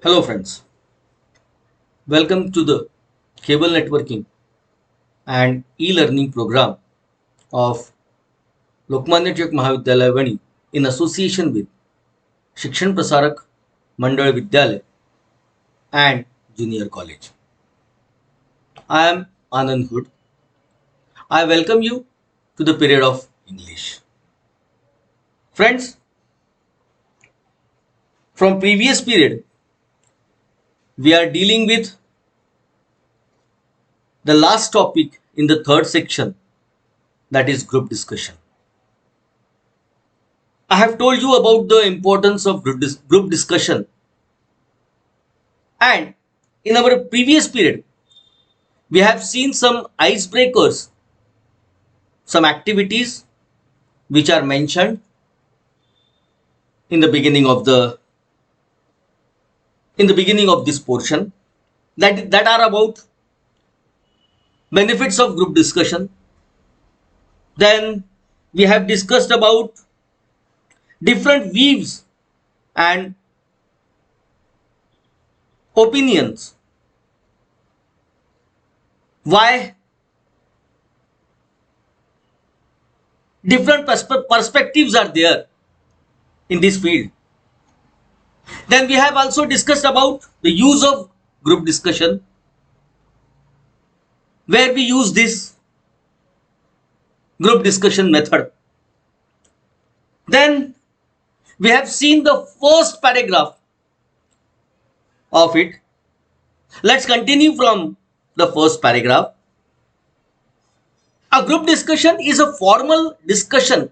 Hello friends, welcome to the cable networking and e-learning program of Lokmanya Tilak Mahavidyalaya Vani in association with Shikshan Prasarak Mandal Vidyalaya and Junior College. I am Anand Hood. I welcome you to the period of English. Friends, from previous period we are dealing with the last topic in the third section, that is group discussion. I have told you about the importance of group discussion, and in our previous period we have seen some icebreakers, some activities which are mentioned in the beginning of this portion, that are about benefits of group discussion. Then we have discussed about different views and opinions, why different perspectives are there in this field. Then we have also discussed about the use of group discussion, where we use this group discussion method. Then we have seen the first paragraph of it. Let's continue from the first paragraph. A group discussion is a formal discussion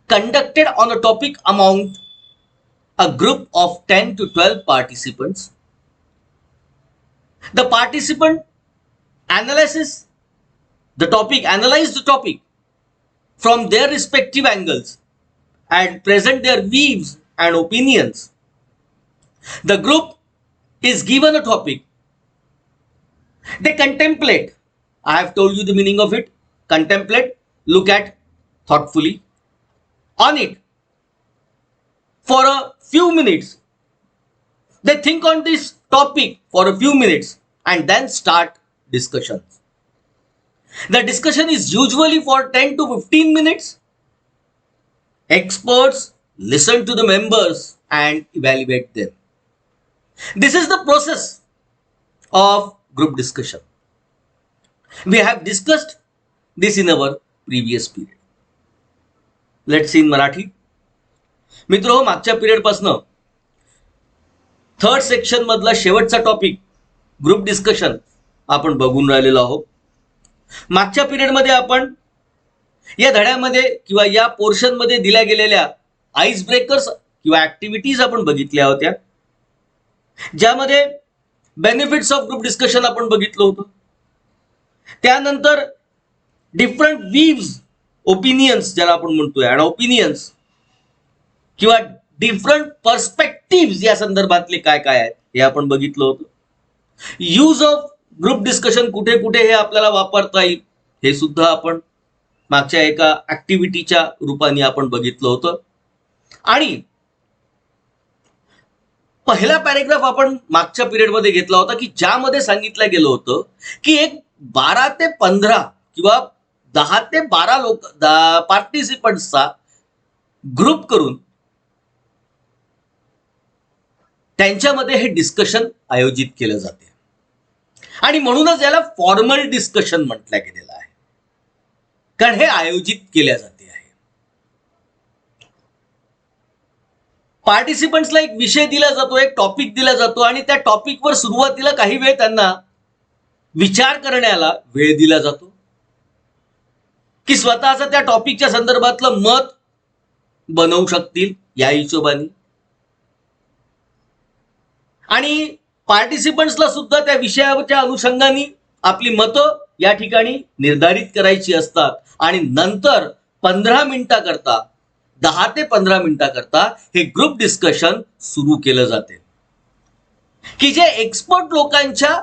conducted on a topic among a group of 10 to 12 participants. The participant analyze the topic from their respective angles and present their views and opinions. The group is given a topic. They contemplate. I have told you the meaning of it. Contemplate, look at thoughtfully on it for a few minutes. They think on this topic for a few minutes and then start discussions. The discussion is usually for 10 to 15 minutes. Experts listen to the members and evaluate them. This is the process of group discussion. We have discussed this in our previous period. Let's see in Marathi. मित्रो, मागच्या period पासून third section मधला शेवटचा topic group discussion आपण बघून राहिलेलो आहोत. मागच्या पिरियड मध्ये आपण या धड्यामध्ये किंवा या पोर्शन मध्ये दिल्या गेलेल्या आइस ब्रेकर्स किंवा ऍक्टिव्हिटीज आपण बघितल्या होत्या, ज्यामध्ये बेनिफिट्स ऑफ ग्रुप डिस्कशन आपण बघितलं होतं. त्यानंतर डिफरंट व्ह्यूज, ओपिनियन्स ज्याला आपण म्हणतोय, आणि ओपिनियन्स किंवा डिफरंट पर्स्पेक्टिव्ह या संदर्भातले काय काय आहेत हे आपण बघितलं होतं. यूज ऑफ ग्रुप डिस्कशन कुठे कुठे हे आपल्याला वापरता येईल हे सुद्धा आपण मागच्या एका ऍक्टिव्हिटीच्या रूपाने आपण बघितलं होतं. आणि पहिला पॅरेग्राफ आपण मागच्या पिरियडमध्ये घेतला होता की ज्यामध्ये सांगितलं गेलं होतं की एक 12 ते 15 किंवा 10 ते 12 लोक पार्टिसिपंट्सचा ग्रुप करून त्यांच्यामध्ये हे डिस्कशन आयोजित केलं जाते, आणि म्हणूनच याला फॉर्मल डिस्कशन म्हटलं गेलेलं आहे, कारण हे आयोजित केल्या जाते आहे. पार्टिसिपंट्सला एक विषय दिला जातो, एक टॉपिक दिला जातो, आणि त्या टॉपिकवर सुरुवातीला काही वेळ त्यांना विचार करण्याला वेळ दिला जातो की स्वतःचं त्या टॉपिकच्या संदर्भातलं मत बनवू शकतील या हिशोबाने. आणि पार्टिसिपंट्सला सुद्धा त्या विषयाच्या अनुषंगाने आपली मतं या ठिकाणी निर्धारित करायची असतात, आणि नंतर 15 मिनिटाकरता 10 ते 15 मिनिटाकरता हे ग्रुप डिस्कशन सुरू केलं जाते, की जे एक्सपर्ट लोकांच्या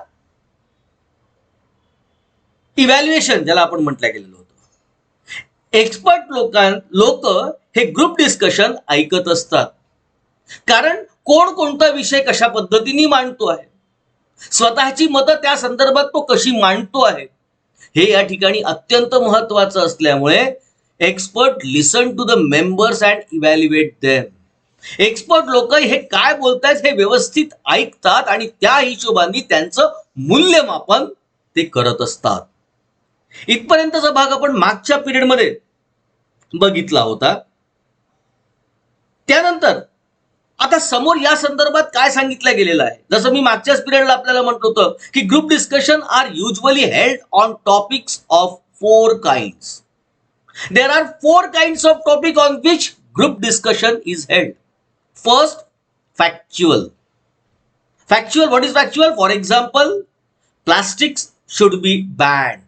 इव्हॅल्युएशन ज्याला आपण म्हटलं गेलेलं होतं. एक्सपर्ट लोक हे ग्रुप डिस्कशन ऐकत असतात, कारण कोण कोणता विषय कशा पद्धतीने मांडतो आहे, स्वतःची मतं त्या संदर्भात तो कशी मांडतो आहे, हे या ठिकाणी अत्यंत महत्वाचं असल्यामुळे expert listen to the members and evaluate them. Expert लोक हे काय बोलतायत हे व्यवस्थित ऐकतात आणि त्या हिशोबाने त्यांचं मूल्यमापन ते करत असतात. इथपर्यंतचा भाग आपण मागच्या पिरियडमध्ये बघितला होता. त्यानंतर आता समोर या संदर्भात काय सांगितलं गेलेलं आहे, जसं मी मागच्याच पिरियडला आपल्याला म्हटलं होतं की group discussion are usually held on topics of 4 kinds. There are 4 kinds of topic on which group discussion is held. First, factual. Factual, what is factual? For example, plastics should be banned.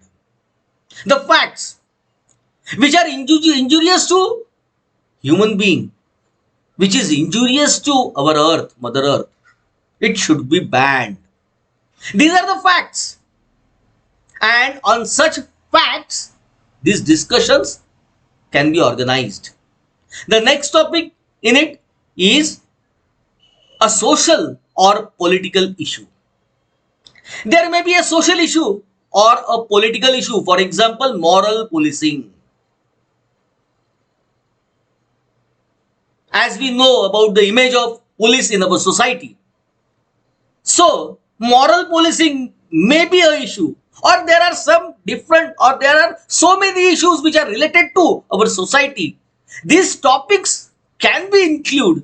The facts which are injurious to human being, which is injurious to our earth, Mother Earth, it should be banned. These are the facts. And on such facts, these discussions can be organized. The next topic in it is a social or political issue. There may be a social issue or a political issue. For example, moral policing. As we know about the image of police in our society, so moral policing may be an issue, or there are some different, or there are so many issues which are related to our society. These topics can be included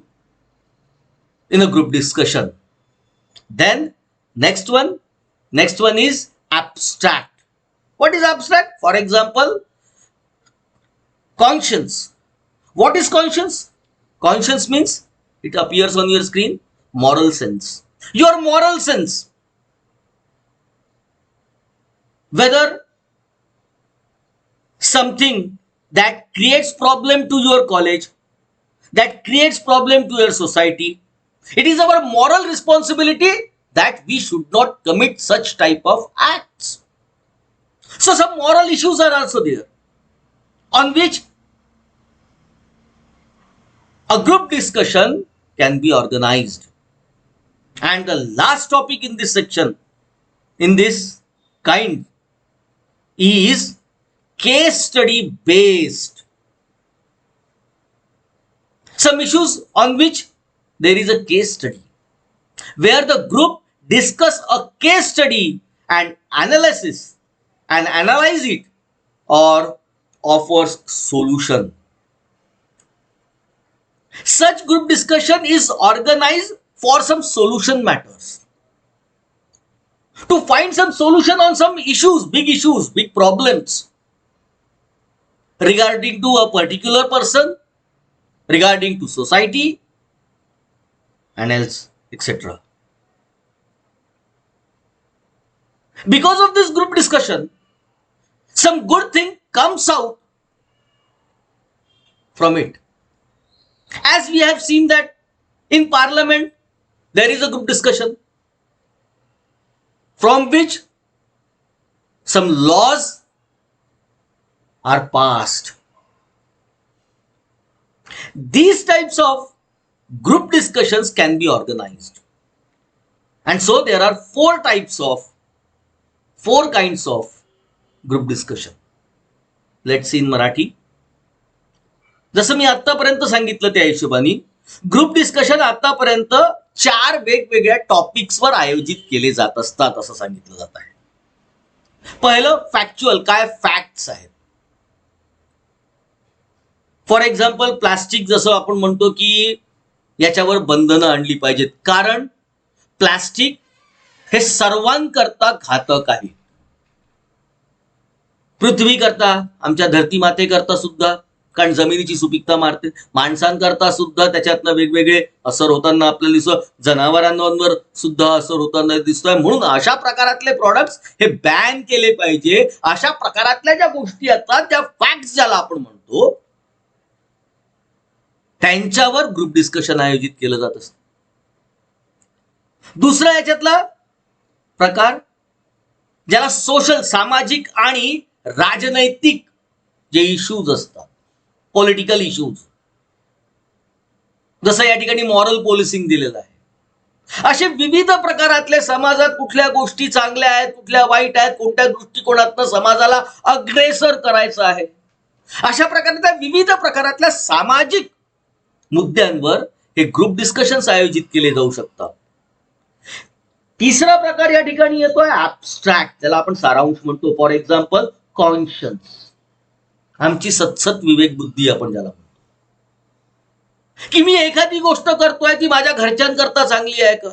in a group discussion. Then next one is abstract. What is abstract? For example, conscience. What is conscience? Conscience means, it appears on your screen, moral sense. Your moral sense, whether something that creates problem to your college, that creates problem to your society, it is our moral responsibility that we should not commit such type of acts. So some moral issues are also there on which a group discussion can be organized. And the last topic in this section, in this kind, is case study based. Some issues on which there is a case study, where the group discuss a case study and analyze it or offers solution. Such group discussion is organized for some solution matters, to find some solution on some issues, big problems regarding to a particular person, regarding to society and else, etc. Because of this group discussion, some good thing comes out from it. As we have seen that in Parliament there is a group discussion from which some laws are passed. These types of group discussions can be organized. And so there are 4 kinds of group discussion. Let's see in Marathi. जसं मी आतापर्यंत सांगितलं त्या हिशोबाने group discussion आतापर्यंत 4 वेगवेगळ्या टॉपिक्सवर आयोजित केले जात असतात असं सांगितलं जात आहे. पहिलं फॅक्च्युअल, काय फॅक्ट्स आहेत. फॉर एक्झाम्पल प्लास्टिक, जसं आपण म्हणतो की याच्यावर बंधनं आणली पाहिजेत, कारण प्लास्टिक हे सर्वांकरता घातक आहे. पृथ्वी करता, आमच्या धरती मातेकरता सुद्धा, कारण जमिनीची सुपीकता मारते, माणसांकरता सुद्धा त्याच्यातनं वेगवेगळे असर होताना आपल्याला दिसतं, जनावरांवर सुद्धा असर होताना दिसतोय. म्हणून अशा प्रकारातले प्रॉडक्ट्स हे बॅन केले पाहिजे. अशा प्रकारातल्या ज्या गोष्टी असतात त्या फॅक्ट्स ज्याला आपण म्हणतो, त्यांच्यावर ग्रुप डिस्कशन आयोजित केलं जात असतं. दुसरा याच्यातला प्रकार ज्याला सोशल, सामाजिक आणि राजनैतिक जे इश्यूज असतात, पॉलिटिकल इश्यूज, जसं या ठिकाणी मॉरल पोलिसिंग दिलेलं आहे. असे विविध प्रकारातले समाजात कुठल्या गोष्टी चांगल्या आहेत, कुठल्या वाईट आहेत, कोणत्या दृष्टिकोनातनं समाजाला अग्रेसर करायचं आहे, अशा प्रकारच्या विविध प्रकारातल्या सामाजिक मुद्द्यांवर हे ग्रुप डिस्कशन्स आयोजित केले जाऊ शकतात. तिसरा प्रकार या ठिकाणी येतोय ऍबस्ट्रॅक्ट, ज्याला आपण सारांश म्हणतो. फॉर एक्झाम्पल कॉन्शियन्स, आमची सतसत विवेक बुद्धी आपण ज्याला म्हणतो, की मी एखादी गोष्ट करतोय ती माझ्या घरच्यांकरता चांगली आहे का,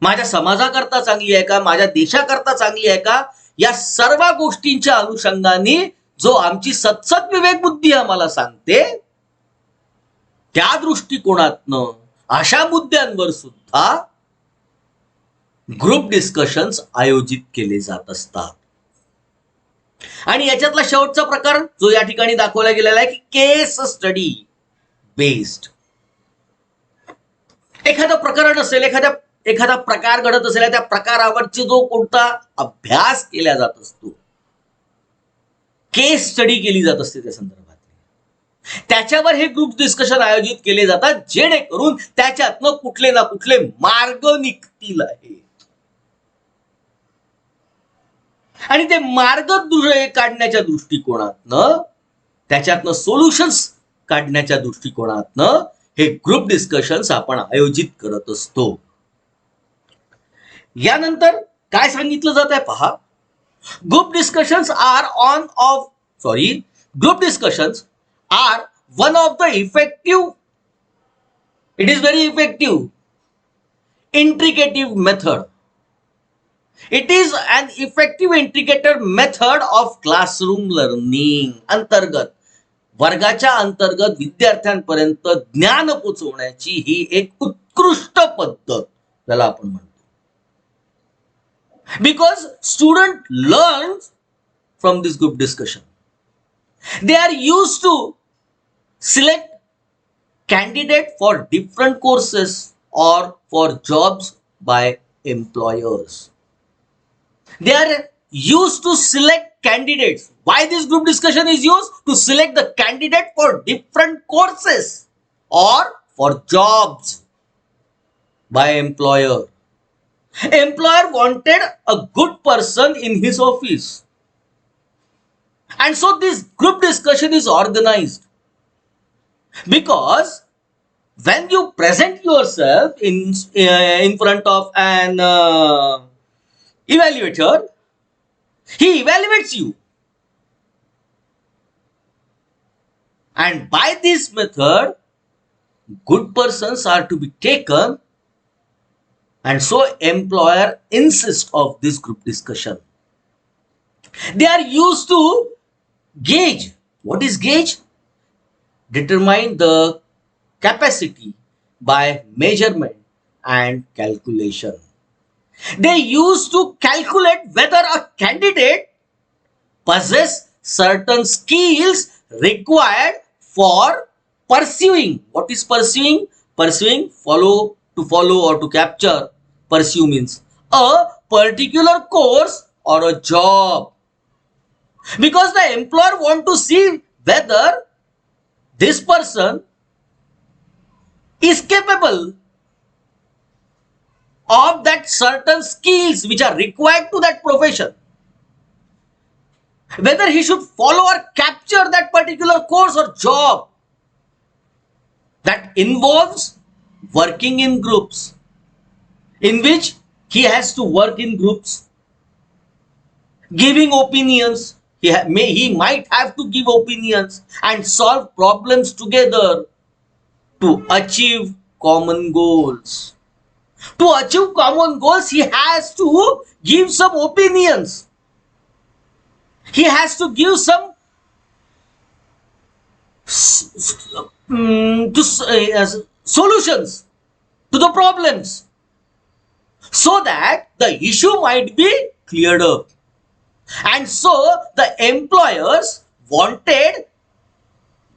माझ्या समाजाकरता चांगली आहे का, माझ्या देशाकरता चांगली आहे का, या सर्व गोष्टींच्या अनुषंगाने जो आमची सतसत विवेक बुद्धी आम्हाला सांगते, त्या दृष्टिकोनातनं अशा मुद्द्यांवर सुद्धा ग्रुप डिस्कशन्स आयोजित केले जात असतात. आणि याच्यातला शेवटचा प्रकार जो या ठिकाणी दाखवला गेलेला आहे की केस स्टडी बेस्ड. एखादं प्रकरण असेल, एखादा प्रकार घडत असेल, त्या प्रकारावरची जो कोणता अभ्यास केला जात असतो, केस स्टडी केली जात असते त्या संदर्भात, त्याच्यावर हे ग्रुप डिस्कशन आयोजित केले जातात, जेणेकरून त्याच्यातनं कुठले ना कुठले मार्ग निघतील आहेत. आणि ते मार्ग काढण्याच्या दृष्टिकोनातनं, त्याच्यातनं सोल्युशन्स काढण्याच्या दृष्टिकोनातनं हे ग्रुप डिस्कशन्स आपण आयोजित करत असतो. यानंतर काय सांगितलं जात आहे पहा. Group discussions are one of the effective, it is very effective interactive method. It is an effective interactive method of classroom learning. अंतर्गत, वर्गाच्या अंतर्गत विद्यार्थ्यांपर्यंत ज्ञान पोचवण्याची ही एक उत्कृष्ट पद्धत त्याला आपण म्हणतो. Because student learn from this group discussion. They are used to select candidate for different courses or for jobs by employers. They are used to select candidates. Why this group discussion is used? To select the candidate for different courses or for jobs by employer. Employer wanted a good person in his office, and so this group discussion is organized. Because when you present yourself in front of an evaluator, he evaluates you, and by this method good persons are to be taken, and so employer insists of this group discussion. They are used to gauge. What is gauge? Determine the capacity by measurement and calculation. They used to calculate whether a candidate possess certain skills required for pursuing. What is pursuing? Pursuing, to follow or to capture. Pursue means a particular course or a job. Because the employer want to see whether this person is capable of that certain skills which are required to that profession. Whether he should follow or capture that particular course or job that involves working in groups, in which he has to work in groups, giving opinions. He might have to give opinions and solve problems together to achieve common goals. To achieve common goals, he has to give some opinions. He has to give some solutions to the problems, so that the issue might be cleared up. And so the employers wanted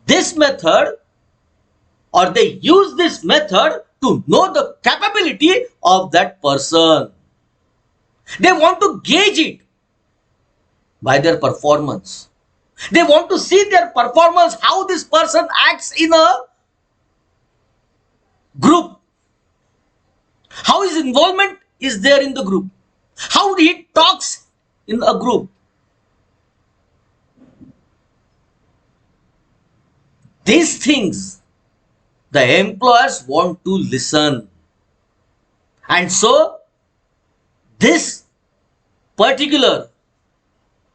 this method, or they use this method to know the capability of that person. They want to gauge it by their performance. They want to see their performance, how this person acts in a group. How his involvement is there in the group. How he talks in a group. These things the employers want to listen. And so this particular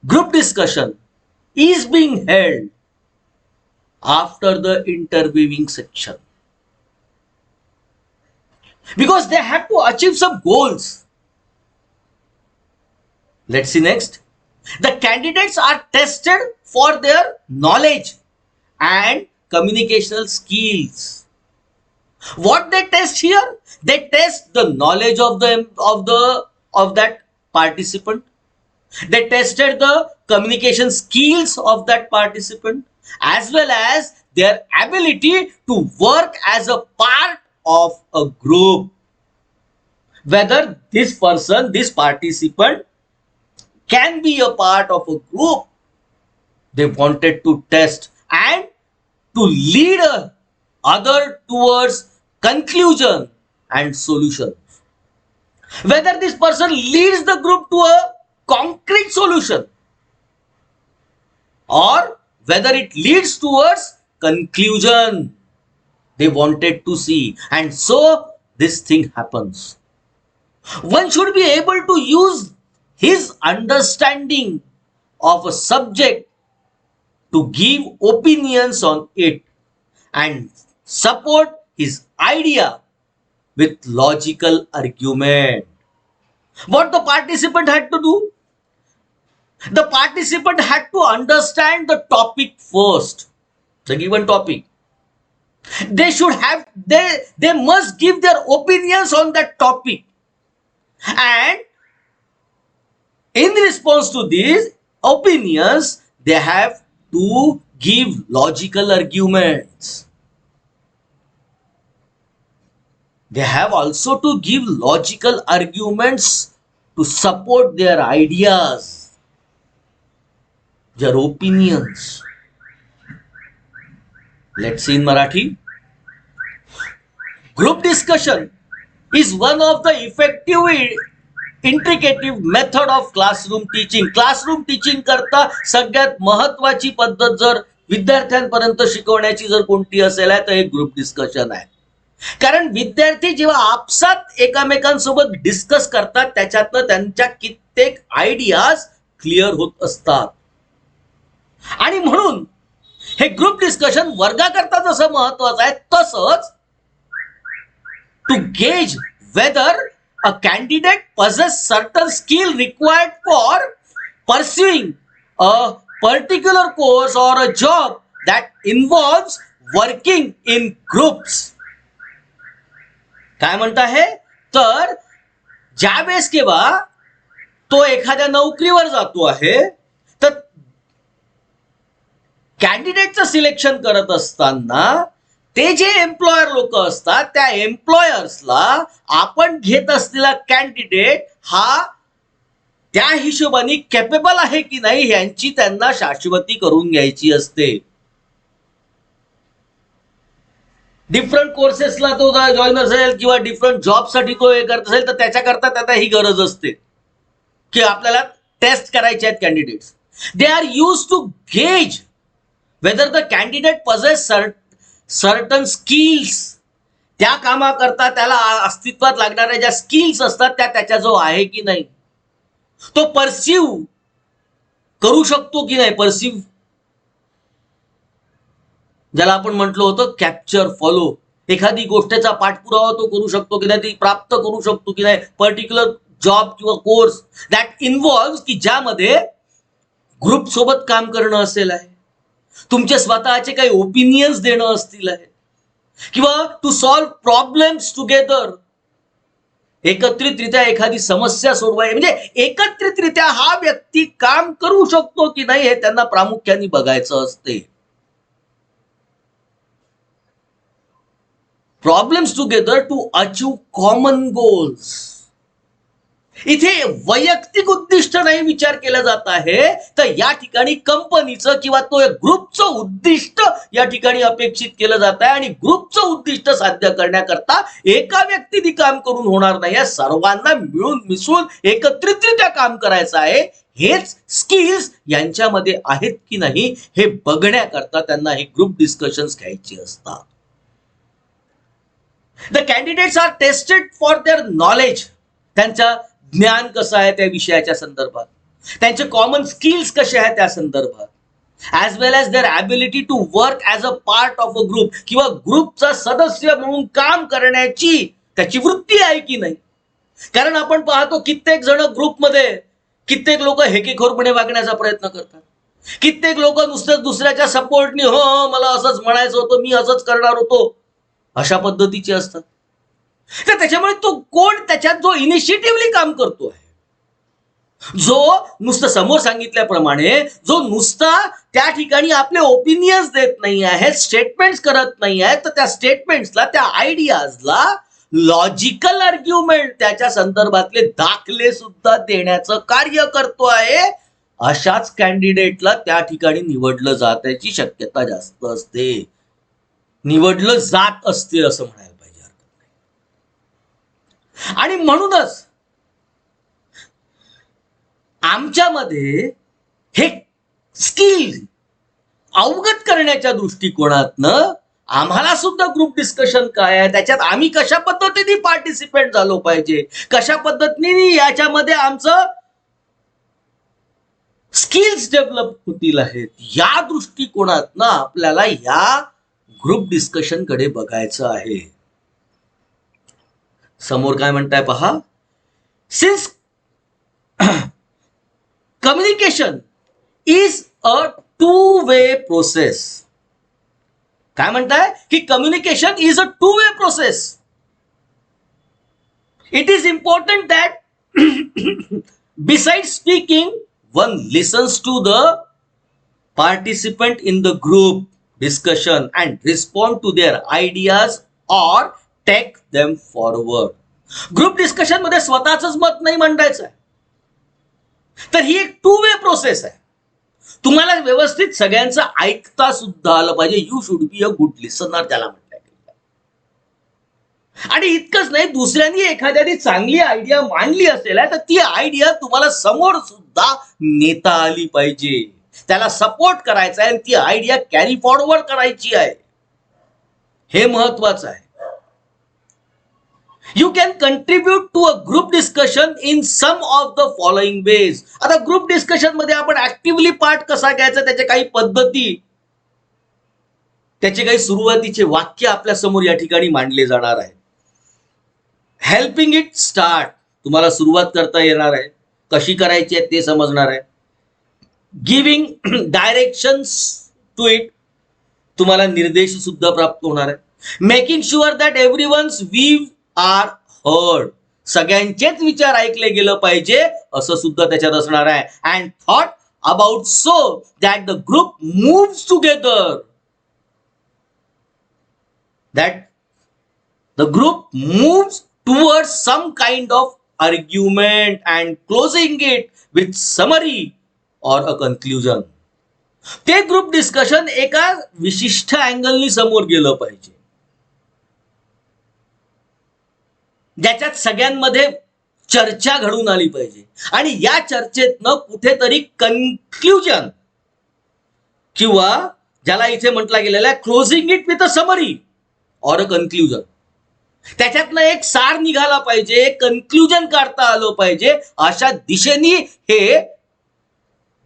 group discussion is being held after the interviewing section, because they have to achieve some goals. Let's see next. The candidates are tested for their knowledge and communicational skills. What they test here? They test the knowledge of that participant. They tested the communication skills of that participant, as well as their ability to work as a part of a group. Whether this person, this participant, can be a part of a group. They wanted to test and to lead other towards conclusion and solution. Whether this person leads the group to a concrete solution or whether it leads towards conclusion, they wanted to see. And so this thing happens. One should be able to use his understanding of a subject to give opinions on it and support his idea with logical argument. What the participant had to do? The participant had to understand the topic first, the given topic. They must give their opinions on that topic. And in response to these opinions, they have to give logical arguments. They have also to give logical arguments to support their ideas, their opinions. Let's see in Marathi. Group discussion is one of the effective interactive method of classroom teaching. Classroom teaching करता सगळ्यात महत्वाची पद्धत जर विद्यार्थ्यांपर्यंत शिकवण्याची जर कोणती असेल तर हे ग्रुप डिस्कशन आहे. कारण विद्यार्थी जेव्हा आपसात एकमेकांसोबत डिस्कस करतात त्याच्यातनं त्यांच्या कित्येक आयडियाज क्लिअर होत असतात. आणि म्हणून हे ग्रुप डिस्कशन वर्गाकरता जसं महत्वाचं आहे तसंच to gauge whether a candidate possess certain skill required for pursuing a particular course or a job that involves working in groups. काय म्हणता है तर ज्यावेळेस केव्हा तो एखाद्या नोकरीवर जातो आहे तर कॅन्डिडेटचं सिलेक्शन करत असताना ते जे एम्प्लॉयर लोक असतात त्या एम्प्लॉयर्सला आपण घेत असलेला कॅन्डिडेट हा त्या हिशोबाने कॅपेबल आहे की नाही यांची त्यांना शाश्वती करून घ्यायची असते. डिफरंट कोर्सेसला तो जॉईन असेल किंवा डिफरंट जॉबसाठी तो हे करत असेल तर त्याच्याकरता त्याला ही गरज असते की आपल्याला टेस्ट करायचे आहेत candidates. They are use to gauge whether the candidate possess certain skills. त्या कामाकरता त्याला अस्तित्वात लागणाऱ्या ज्या स्किल्स असतात त्या त्याच्याजवळ आहे की नाही, तो परसिव्ह करू शकतो की नाही. परसिव्ह ज्याला आपण म्हटलं होतं कॅप्चर फॉलो, एखादी गोष्टीचा पाठपुरावा तो करू शकतो की नाही, ती प्राप्त करू शकतो की नाही. पर्टिक्युलर जॉब किंवा कोर्स दॅट इन्व्हॉल्व्ह की ज्यामध्ये ग्रुप सोबत काम करणं असेल आहे, तुमचे स्वतःचे काही ओपिनियन्स देणं असतील आहे किंवा टू सॉल्व्ह प्रॉब्लेम्स टुगेदर, एकत्रितरित्या एखादी समस्या सोडवाय, म्हणजे एकत्रितरित्या हा व्यक्ती काम करू शकतो की नाही हे त्यांना प्रामुख्याने बघायचं असते. Problems together to achieve common goals. इथे वैयक्तिक उद्दिष्ट नाही विचार केला जात आहे, तर या ठिकाणी कंपनीचं किंवा तो ग्रुपचं उद्दिष्ट या ठिकाणी अपेक्षित केलं जात आहे. आणि ग्रुपचं उद्दिष्ट साध्य करण्याकरता एका व्यक्तीने काम करून होणार नाही, सर्वांना मिळून मिसळून एकत्रितरित्या काम करायचं आहे. हेच स्किल्स यांच्यामध्ये आहेत की नाही हे बघण्याकरता त्यांना हे ग्रुप डिस्कशन्स घ्यायचे असतात. The candidates are tested for their knowledge, त्यांच्या ज्ञान कसं आहे त्या विषयाच्या संदर्भात, त्यांचे कॉमन स्किल्स कसे आहेत त्या संदर्भात, as well as their ability to work as a part of a group, किंवा ग्रुपचा सदस्य म्हणून काम करण्याची त्याची वृत्ती आहे की नाही. कारण आपण पाहतो कित्येक जण ग्रुपमध्ये कित्येक लोक हेकेखोरपणे वागण्याचा प्रयत्न करतात. कित्येक लोक नुसतं दुसऱ्याच्या सपोर्टनी हो मला असंच म्हणायचं होतं, मी असंच करणार होतो, अशा पद्धतीचे असतात. तर त्याच्यामुळे तो कोण त्याच्यात जो इनिशिएटिव्हली काम करतो आहे, जो नुसतं समोर सांगितल्याप्रमाणे जो नुसता त्या ठिकाणी आपले ओपिनियन्स देत नाही आहे, स्टेटमेंट्स करत नाही आहे, तर त्या स्टेटमेंट्सला त्या आयडियाजला लॉजिकल आर्ग्युमेंट त्याच्या संदर्भातले दाखले सुद्धा देण्याचं कार्य करतो आहे, अशाच कॅन्डिडेटला त्या ठिकाणी निवडलं जाण्याची शक्यता जास्त असते, निवडलं जात असते असं म्हणायला पाहिजे, हरकत नाही. आणि म्हणूनच आमच्यामध्ये हे स्किल अवगत करण्याच्या दृष्टिकोनातनं आम्हाला सुद्धा ग्रुप डिस्कशन काय आहे, त्याच्यात आम्ही कशा पद्धतीने पार्टिसिपेट झालो पाहिजे, कशा पद्धतीने याच्यामध्ये आमचं स्किल्स डेव्हलप होतील आहेत, या दृष्टिकोनातनं आपल्याला या ग्रुप डिस्कशन कडे बघायचं आहे. समोर काय म्हणताय पहा, since communication is a two way process. काय म्हणताय की communication is a two way process. It is important that beside speaking one listens to the participant in the group discussion and respond to their ideas or take them forward. Group discussion मध्ये स्वतःच मत नाही मांडायचं आहे, तर ही एक to way process आहे. तुम्हाला व्यवस्थित सगळ्यांचं ऐकता सुद्धा आलं पाहिजे. You should be a good listener त्याला म्हणतात. आणि इतकंच नाही, दुसऱ्यांनी एखाद्याने चांगली आयडिया मांडली असेल तर ती आयडिया तुम्हाला समोर सुद्धा नेता आली पाहिजे, त्याला सपोर्ट करायचा आहे, ती आयडिया कॅरी फॉरवर्ड करायची आहे, हे महत्वाचं आहे. You can contribute to a group discussion in some of the following ways. आता ग्रुप डिस्कशन मध्ये आपण ऍक्टिव्हली पार्ट कसा घ्यायचा, त्याच्या काही पद्धती, त्याचे काही सुरुवातीचे वाक्य आपल्या समोर या ठिकाणी मांडले जाणार आहे. हेल्पिंग इट स्टार्ट, तुम्हाला सुरुवात करता येणार आहे, कशी करायची आहे ते समजणार आहे. गिव्हिंग डायरेक्शन्स टू इट, तुम्हाला निर्देश सुद्धा प्राप्त होणार आहे. Making sure that everyone's views are heard, सगळ्यांचेच विचार ऐकले गेलं पाहिजे असं सुद्धा त्याच्यात असणार आहे. And thought about so that the group moves together, that the group moves towards some kind of argument and closing it with summary or a conclusion. ते ग्रुप डिस्कशन एका विशिष्ट अँगलनी समोर गेलं पाहिजे, ज्याच्यात सगळ्यांमध्ये चर्चा घडून आली पाहिजे. आणि या चर्चेतनं कुठेतरी कन्क्लुजन, किंवा ज्याला इथे म्हटलं गेलेलं आहे closing it with a summary or a conclusion, त्याच्यातनं एक सार निघाला पाहिजे, कन्क्लुजन काढता आलं पाहिजे, अशा दिशेने हे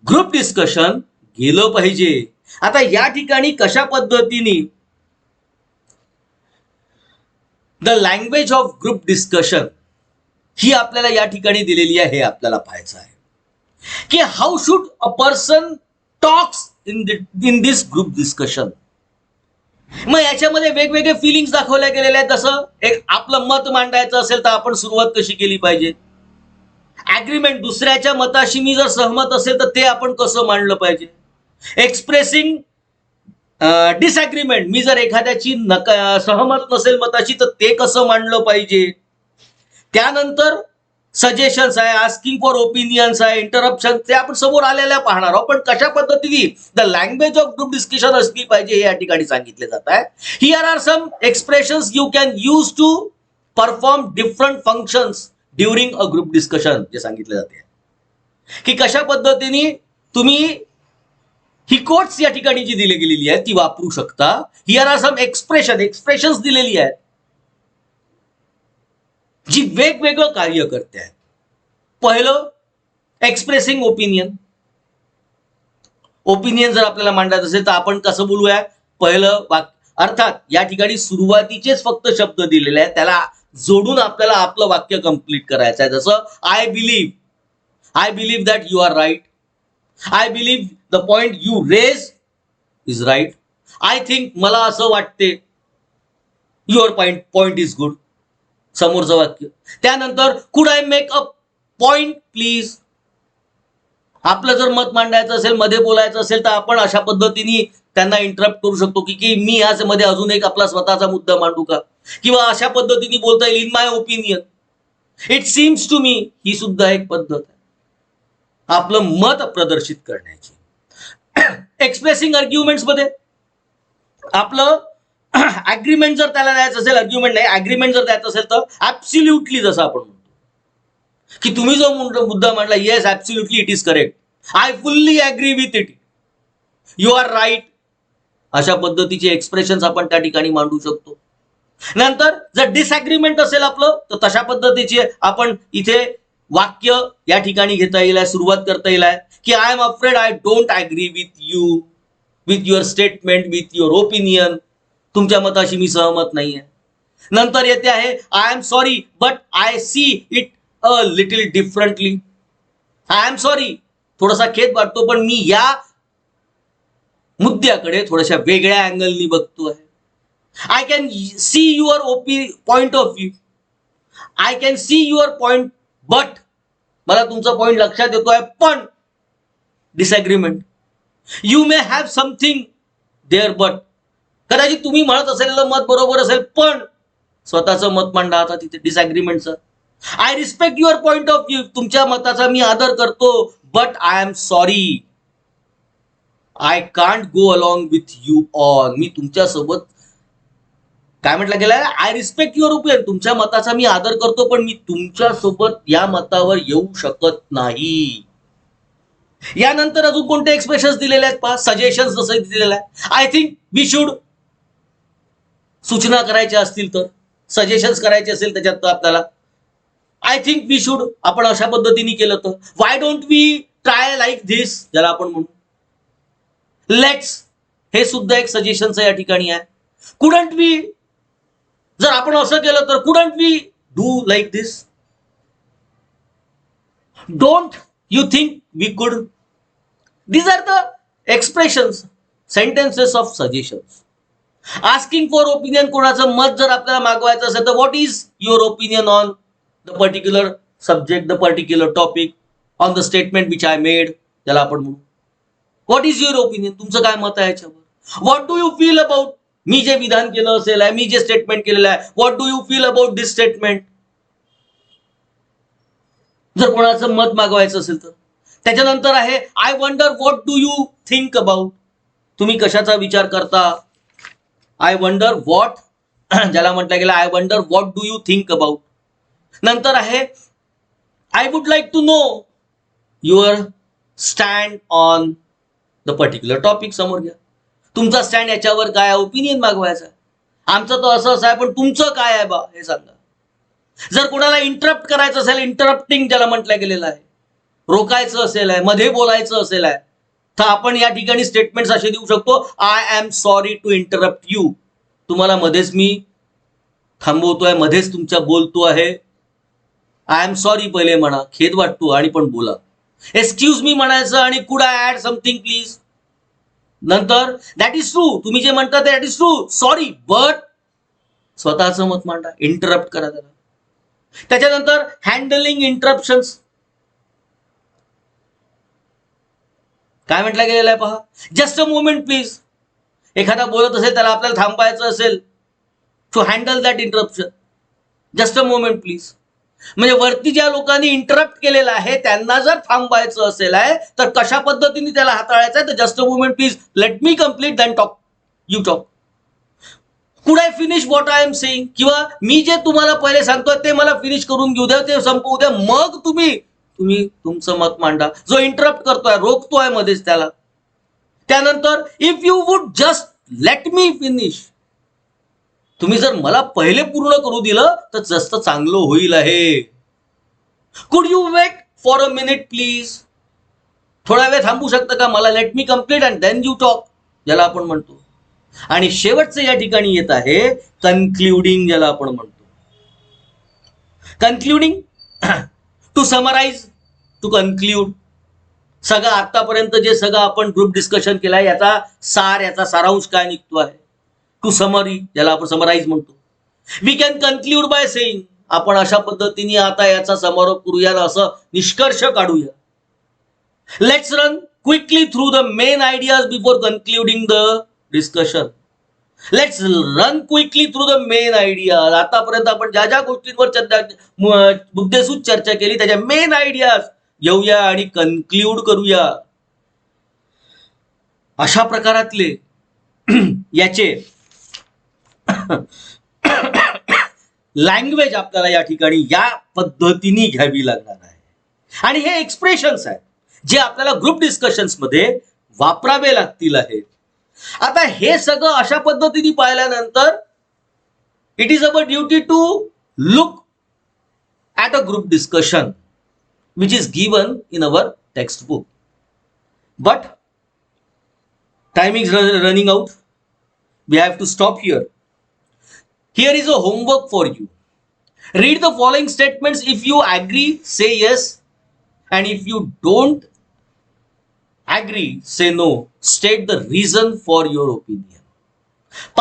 ग्रुप डिस्कशन गेलं पाहिजे. आता या ठिकाणी कशा पद्धतीने the language of group discussion ही आपल्याला या ठिकाणी दिलेली आहे, हे आपल्याला पाहायचं आहे की how should a person talks in this group discussion. मग याच्यामध्ये वेगवेगळे फिलिंग्स दाखवल्या गेलेल्या आहेत. जसं एक आपलं मत मांडायचं असेल तर आपण सुरुवात कशी केली पाहिजे, ऍग्रीमेंट, दुसऱ्याच्या मताशी मी जर सहमत असेल तर ते आपण कसं मांडलं पाहिजे, एक्सप्रेसिंग डिसएग्रीमेंट, मी जर एखाद्याची सहमत नसेल मताशी तर ते कसं मांडलं पाहिजे. त्यानंतर सजेशन्स आहे, आस्किंग फॉर ओपिनियन्स आहे, इंटरप्शन, ते आपण समोर आलेल्या पाहणार आहोत. पण कशा पद्धतीने the language of group discussion असली पाहिजे हे या ठिकाणी सांगितले जात आहे. Here are some expressions you can use to perform different functions during a group discussion, जे सांगितले जाते की कशा पद्धतीने तुम्ही ही कोट्स या ठिकाणी जी दिली गेलेली आहे ती वापरू शकता. हिअर आर सम एक्सप्रेशन्स दिलेली आहेत जी वेगवेगळं कार्य करते आहेत. पहिलं, एक्सप्रेसिंग ओपिनियन. ओपिनियन जर आपल्याला मांडायचं असेल तर आपण कसं बोलूया? पहिलं वाक्य, अर्थात या ठिकाणी सुरुवातीचेच फक्त शब्द दिलेले आहेत, त्याला जोडून आपल्याला आपलं वाक्य कंप्लीट करायचं आहे. जसं I believe that you are right. I believe the point you raise is right. I think, मला असं वाटते. Your point is good. समोरचं वाक्य. त्यानंतर, could I make a point please. आपलं जर मत मांडायचं असेल, मध्ये बोलायचं असेल तर आपण अशा पद्धतीने त्यांना इंटरप्ट करू शकतो की मी यामध्ये अजून एक आपला स्वतःचा मुद्दा मांडू का, किंवा अशा पद्धतीने बोलता येईल, in my opinion, it seems to me. ही सुद्धा एक पद्धत आहे आपलं मत प्रदर्शित करण्याची. एक्सप्रेसिंग आर्ग्युमेंट्स मध्ये आपलं अग्रीमेंट जर त्याला द्यायचं असेल, आर्ग्युमेंट नाही, अग्रीमेंट जर द्यायचं असेल तर ऍब्सोल्युटली, जसं आपण म्हणतो की तुम्ही जो मुद्दा मांडला, yes absolutely it is correct, I fully agree with it, you are right, अशा पद्धतीचे एक्सप्रेशन्स आपण त्या ठिकाणी मांडू शकतो. नंतर जर डिसअग्रीमेंट असेल आपलं, तर तशा पद्धतीचे आपण इथे वाक्य या ठिकाणी घेता येईल, सुरुवात करता येईल की I am afraid I don't agree with your statement, with your opinion. तुमच्या मताशी मी सहमत नाहीये. नंतर येते आहे, I am sorry but I see it a little differently. I am sorry, थोडासा खेद वाटतो, पण मी या मुद्द्याकडे थोड्याशा वेगळ्या अँगलनी बघतो आहे. I can see your point of view. I can see your point but, मला तुमचा पॉइंट लक्षात येतोय, पण disagreement. You may have something there but, कदाचित तुम्ही म्हणत असलेलं मत बरोबर असेल, पण स्वतःचं मत मांडा आता तिथे डिसअग्रीमेंटचं. I respect your point of view, तुमच्या मताचा मी आदर करतो, but I am sorry I can't go along with you on. मी तुमच्यासोबत, काय म्हटलं गेलं, आय रिस्पेक्ट युअर ओपिनियन, तुमच्या मताचा मी आदर करतो, पण मी तुमच्यासोबत या मतावर येऊ शकत नाही. यानंतर अजून कोणते एक्सप्रेशन्स दिलेले आहेत पहा. सजेशन्स जसं दिलेलं आहे, आय थिंक वी शुड, सूचना करायच्या असतील तर, सजेशन्स करायचे असेल त्याच्यात तर आपल्याला आय थिंक वी शुड आपण अशा पद्धतीने केलं तर, why don't we try like this, ज्याला आपण म्हणू, लेट्स, हे सुद्धा एक सजेशन्स या ठिकाणी आहे. कुडंट वी, जर आपण असं केलं तर, couldn't we do like this. Don't you think we could. These are the expressions, sentences of suggestions. Asking for opinion, कोणाचं मत जर आपल्याला मागवायचं असेल तर, what is your opinion on the particular subject, the particular topic, on the statement which I made, त्याला आपण म्हणू. व्हॉट इज युअर ओपिनियन, तुमचं काय मत आहे याच्यावर. What do you feel about, मी जे विधान केलं असेल, मी जे स्टेटमेंट केलेलं आहे, what do you feel about this statement. जर कोणाचं मत मागवायचं असेल तर. त्याच्यानंतर आहे, I wonder what do you think about, तुम्ही कशाचा विचार करता. आय वंडर व्हॉट, ज्याला म्हटलं गेलं I wonder what do you think about. नंतर आहे, I would like to know your stand on the particular topic. समोर घ्या, तुमचा स्टँड याच्यावर काय आहे, ओपिनियन मागवायचा. आमचं तर असं आहे, पण तुमचं काय आहे बा हे सांगा. जर कोणाला इंटरप्ट करायचं असेल, इंटरप्टिंग ज्याला म्हटलं गेलेलं आहे, रोखायचं असेल, मध्ये बोलायचं असेल, तर आपण या ठिकाणी स्टेटमेंट्स असे देऊ शकतो, I am sorry to interrupt you, तुम्हाला मध्येच मी थांबवतोय, मध्येच तुमच्या बोलतो आहे. आय एम सॉरी पहिले म्हणा, खेद वाटतो, आणि पण बोला. एक्सक्यूज मी म्हणायचं, आणि could I add something please. नंतर दॅट इज ट्रू, तुम्ही जे म्हणता that is true, sorry but, स्वतःचं मत मांडा, इंटरप्ट करा त्याला. त्याच्यानंतर हँडलिंग इंटरप्शन्स, काय म्हटलं गेलेलं आहे पहा, जस्ट अ मोमेंट प्लीज. एखादा बोलत असेल, त्याला आपल्याला थांबायचं असेल, to handle that interruption, just a moment please. म्हणजे वरती ज्या लोकांनी इंटरप्ट केलेलं आहे त्यांना जर थांबवायचं असेल आहे तर कशा पद्धतीने त्याला हाताळायचं आहे, तर just a moment please, let me complete then talk, you talk. Could I finish what I am saying, किंवा मी जे तुम्हाला पहिले सांगतोय ते मला फिनिश करून घेऊ द्या, ते संपवू द्या, मग तुम्ही तुमचं मत मांडा. जो इंटरप्ट करतोय, रोखतोय मध्येच त्याला. त्यानंतर if you would just let me finish, तुम्ही जर मला पहिले पूर्ण करू दिलं तर जास्त चांगलं होईल आहे. Could you wait for a minute please, थोडा वेळ थांबू शकता का, मला let me complete and then you talk, ज्याला आपण म्हणतो. आणि शेवटचं या ठिकाणी येत आहे कन्क्लुडिंग, ज्याला आपण म्हणतो. Concluding, to summarise, to conclude. सगळं आतापर्यंत जे सगळं आपण ग्रुप डिस्कशन केलंय याचा सार, याचा सारांश काय निघतो आहे, टू समरी, ज्याला आपण समराइज म्हणतो. We can conclude by saying, आपण अशा पद्धतीने आता याचा समारोप करूया, असं निष्कर्ष काढूया. Let's run quickly through the main ideas before concluding the discussion. Let's run quickly through the main ideas. आतापर्यंत आपण ज्या ज्या गोष्टींवर मुद्देसूद चर्चा केली त्याच्या मेन आयडियाज घेऊया आणि कन्क्लूड करूया. अशा प्रकारातले याचे लँग्वेज आपल्याला या ठिकाणी या पद्धतीने घ्यावी लागणार आहे. आणि हे एक्सप्रेशन्स आहेत जे आपल्याला ग्रुप डिस्कशन्स मध्ये वापरावे लागतील आहेत. आता हे सगळं अशा पद्धतीने पाहिल्यानंतर it is our duty to look at a group discussion which is given in our textbook. But time is running out. We have to stop here. Here is a homework for you. Read the following statements. If you agree, say yes. And if you don't agree, say no. State the reason for your opinion.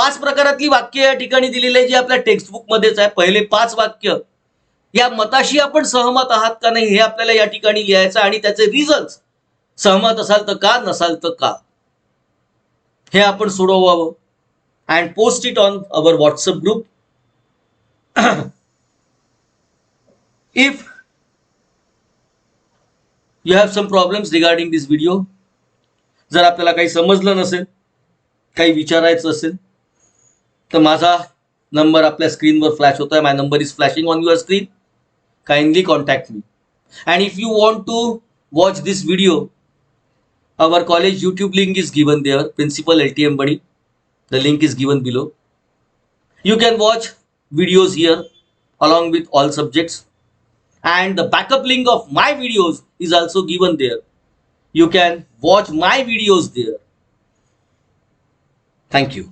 5 प्रकारातली वाक्य या ठिकाणी दिलेली आहे जी आपल्या textbook मध्येच आहे. पहिले 5 वाक्य, या मताशी आपण सहमत आहात का नाही हे आपल्याला या ठिकाणी लिहायचं आणि त्याचे रिझन्स, सहमत असाल तर का, नसाल तर का, हे आपण सोडवावं. And post it on our WhatsApp group. If you have some problems regarding this video, जर आपल्याला काही समजलं नसेल, काही विचारायचं असेल तर माझा नंबर आपल्या स्क्रीनवर फ्लॅश होतोय. My number is flashing on your screen. Kindly contact me. And if you want to watch this video, our college YouTube link is given there, Principal LTM Bani. The link is given below. You can watch videos here along with all subjects. And the backup link of my videos is also given there. You can watch my videos there. Thank you.